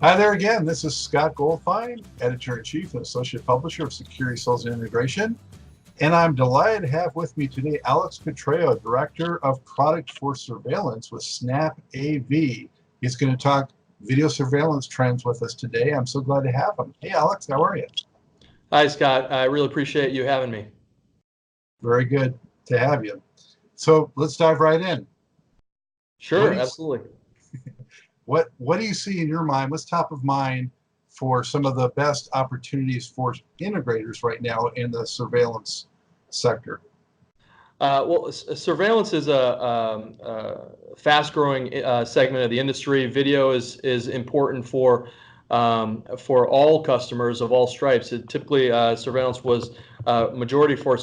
Hi there again. This is Scott Goldfine, Editor-in-Chief and Associate Publisher of Security Sales and Integration. And I'm delighted to have with me today Alex Patrao, Director of Product for Surveillance with SnapAV. He's going to talk video surveillance trends with us today. I'm so glad to have him. Hey, Alex, how are you? Hi, Scott. I really appreciate you having me. Very good to have you. So let's dive right in. Sure, absolutely. What do you see in your mind? What's top of mind for some of the best opportunities for integrators right now in the surveillance sector? Surveillance is a fast-growing segment of the industry. Video is important for all customers of all stripes. Typically, surveillance was majority for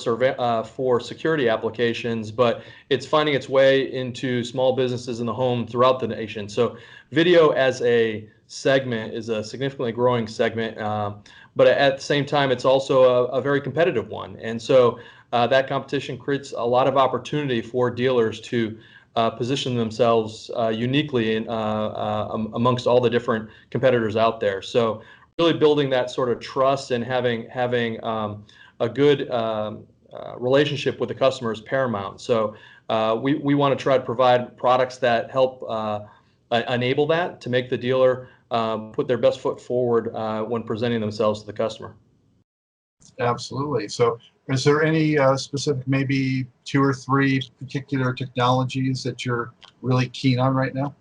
security applications, but it's finding its way into small businesses in the home throughout the nation. So, video as a segment is a significantly growing segment, but at the same time, it's also a very competitive one, and so. That competition creates a lot of opportunity for dealers to position themselves uniquely amongst all the different competitors out there. So really building that sort of trust and having a good relationship with the customer is paramount. So we want to try to provide products that help enable that, to make the dealer put their best foot forward when presenting themselves to the customer. Absolutely. So is there any specific, maybe 2 or 3 particular technologies that you're really keen on right now?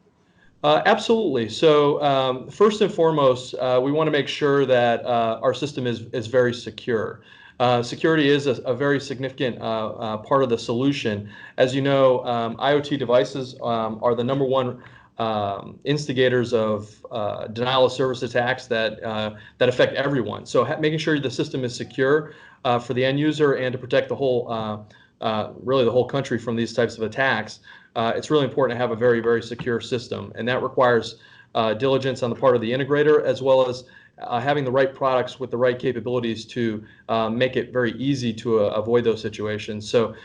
Absolutely. So first and foremost, we want to make sure that our system is very secure. Security is a very significant part of the solution. As you know, IoT devices are the #1 instigators of denial of service attacks that affect everyone. So making sure the system is secure for the end user and to protect the whole, really the whole country from these types of attacks, it's really important to have a very, very secure system, and that requires diligence on the part of the integrator, as well as having the right products with the right capabilities to make it very easy to avoid those situations. So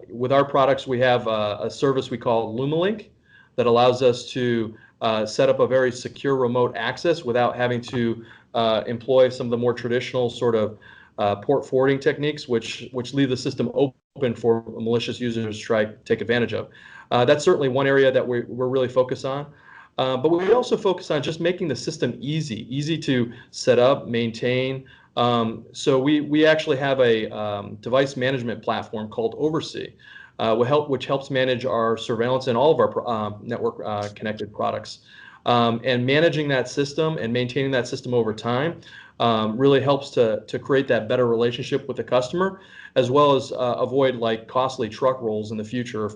with our products, we have a service we call LumaLink that allows us to set up a very secure remote access without having to employ some of the more traditional sort of port forwarding techniques, which leave the system open for malicious users to try to take advantage of. That's certainly one area that we're really focused on. But we also focus on just making the system easy to set up, maintain. So we actually have a device management platform called Oversee, which helps manage our surveillance and all of our network connected products. And managing that system and maintaining that system over time really helps to create that better relationship with the customer, as well as avoid like costly truck rolls in the future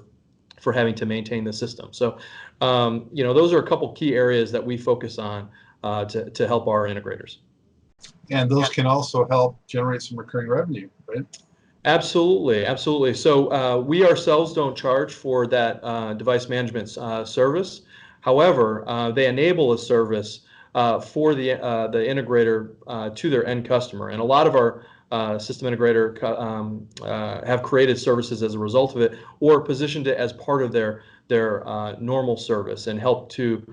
for having to maintain the system. So, those are a couple key areas that we focus on to help our integrators. And those can also help generate some recurring revenue, right? Absolutely, absolutely. So we ourselves don't charge for that device management service. However, they enable a service for the integrator to their end customer, and a lot of our system integrator have created services as a result of it, or positioned it as part of their normal service and help to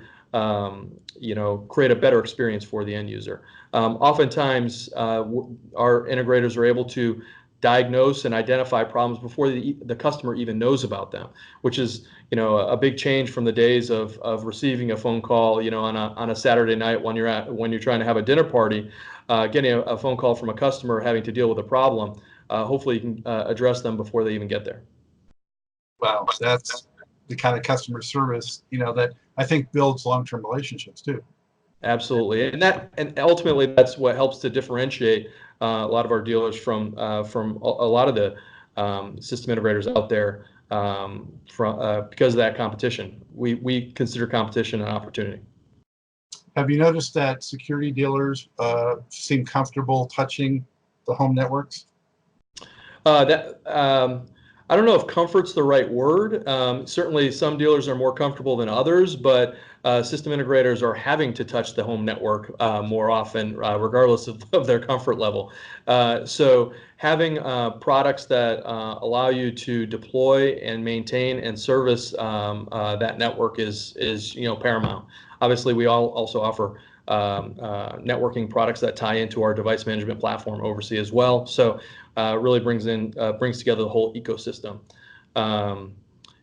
create a better experience for the end user. Oftentimes, our integrators are able to diagnose and identify problems before the customer even knows about them, which is a big change from the days of receiving a phone call on a Saturday night when you're trying to have a dinner party, getting a phone call from a customer having to deal with a problem. Hopefully you can address them before they even get there. Wow, that's the kind of customer service that I think builds long-term relationships too. Absolutely, and ultimately that's what helps to differentiate a lot of our dealers from a lot of the system integrators out there because of that competition. We consider competition an opportunity. Have you noticed that security dealers seem comfortable touching the home networks? I don't know if comfort's the right word. Certainly some dealers are more comfortable than others, but system integrators are having to touch the home network more often, regardless of their comfort level. So having products that allow you to deploy and maintain and service that network is paramount. Obviously, we also offer networking products that tie into our device management platform Oversee as well. So really brings together the whole ecosystem.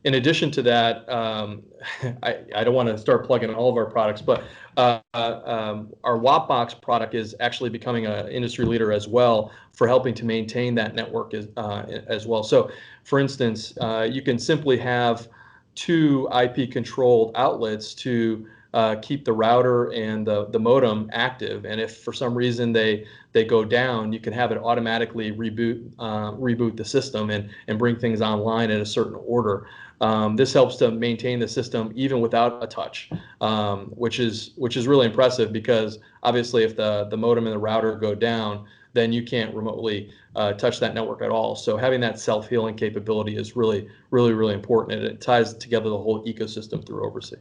In addition to that, I don't want to start plugging all of our products, but our Wattbox product is actually becoming an industry leader as well for helping to maintain that network as well. So, for instance, you can simply have two IP-controlled outlets to keep the router and the modem active, and if for some reason they go down, you can have it automatically reboot the system and bring things online in a certain order. This helps to maintain the system even without a touch, which is really impressive, because obviously if the modem and the router go down, then you can't remotely touch that network at all. So having that self-healing capability is really important, and it ties together the whole ecosystem through Oversee.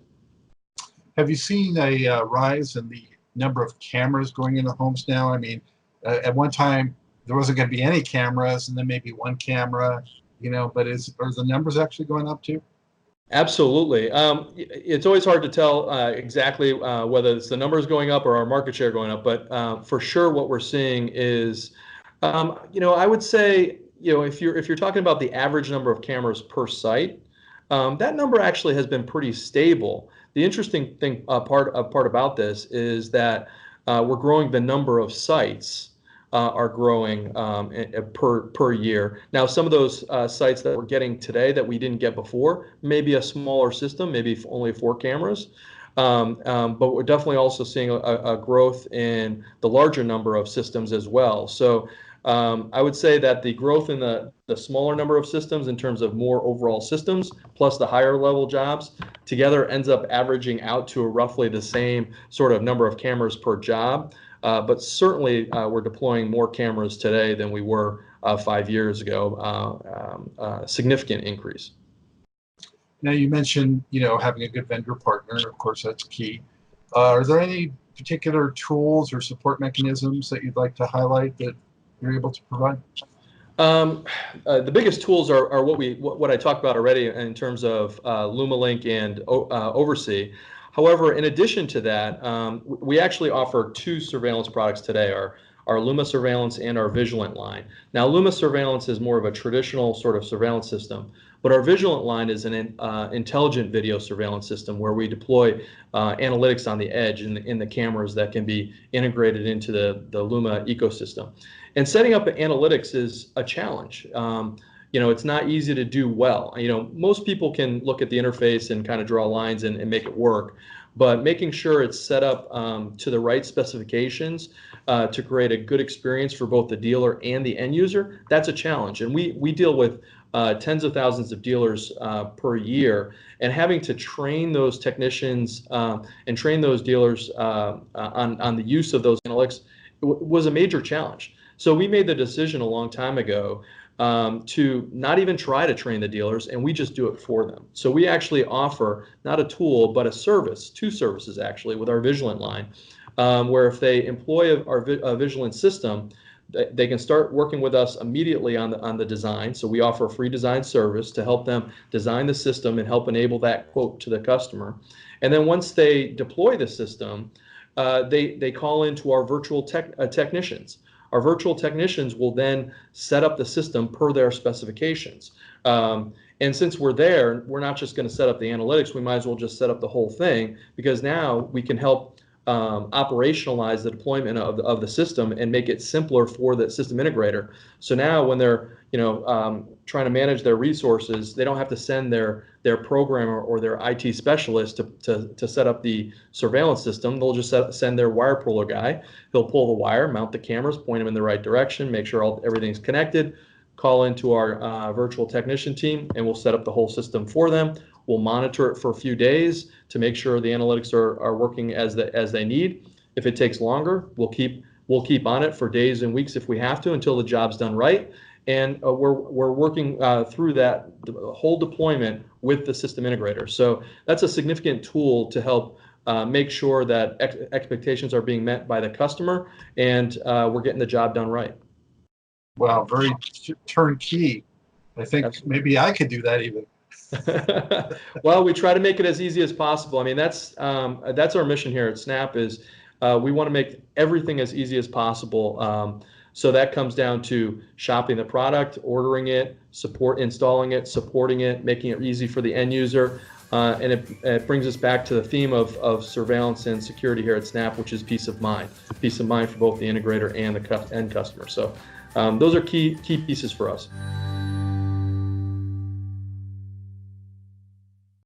Have you seen a rise in the number of cameras going into homes now? I mean, at one time there wasn't going to be any cameras, and then maybe one camera, but are the numbers actually going up too? Absolutely. It's always hard to tell exactly whether it's the numbers going up or our market share going up, but for sure what we're seeing is, I would say, if you're talking about the average number of cameras per site, that number actually has been pretty stable. The interesting thing, part about this is that we're growing the number of sites are growing per year. Now, some of those sites that we're getting today that we didn't get before, maybe a smaller system, maybe only 4 cameras. But we're definitely also seeing a growth in the larger number of systems as well. So I would say that the growth in the smaller number of systems in terms of more overall systems plus the higher level jobs together ends up averaging out to roughly the same sort of number of cameras per job. But certainly we're deploying more cameras today than we were 5 years ago, significant increase. Now you mentioned, having a good vendor partner. Of course, that's key. Are there any particular tools or support mechanisms that you'd like to highlight that you're able to provide? The biggest tools are what I talked about already in terms of LumaLink and Oversee. However, in addition to that, we actually offer 2 surveillance products today, our Luma Surveillance and our Vigilant line. Now, Luma Surveillance is more of a traditional sort of surveillance system, but our Vigilant line is an intelligent video surveillance system where we deploy analytics on the edge in the cameras that can be integrated into the Luma ecosystem. And setting up analytics is a challenge. It's not easy to do well. Most people can look at the interface and kind of draw lines and make it work, but making sure it's set up to the right specifications to create a good experience for both the dealer and the end user, that's a challenge. And we deal with tens of thousands of dealers per year, and having to train those technicians and train those dealers on the use of those analytics was a major challenge. So we made the decision a long time ago to not even try to train the dealers, and we just do it for them. So we actually offer not a tool, but a service, 2 services actually, with our Vigilant line, where if they employ our Vigilant system, they can start working with us immediately on the design. So we offer a free design service to help them design the system and help enable that quote to the customer. And then once they deploy the system, they call into our virtual technicians. Our virtual technicians will then set up the system per their specifications. And since we're there, we're not just going to set up the analytics, we might as well just set up the whole thing, because now we can help operationalize the deployment of the system and make it simpler for the system integrator. So now when they're trying to manage their resources, they don't have to send their programmer or their IT specialist to set up the surveillance system. They'll just send their wire puller guy. He'll pull the wire, mount the cameras, point them in the right direction, make sure everything's connected, call into our virtual technician team, and we'll set up the whole system for them. We'll monitor it for a few days to make sure the analytics are working as they need. If it takes longer, we'll keep on it for days and weeks if we have to, until the job's done right. And we're working through the whole deployment with the system integrator. So that's a significant tool to help make sure that expectations are being met by the customer, and we're getting the job done right. Wow, very turnkey. I think Absolutely. maybe I could do that even. Well, we try to make it as easy as possible. I mean, that's our mission here at Snap is we want to make everything as easy as possible. So that comes down to shopping the product, ordering it, installing it, supporting it, making it easy for the end user. And it brings us back to the theme of surveillance and security here at Snap, which is peace of mind for both the integrator and the end customer. So those are key pieces for us.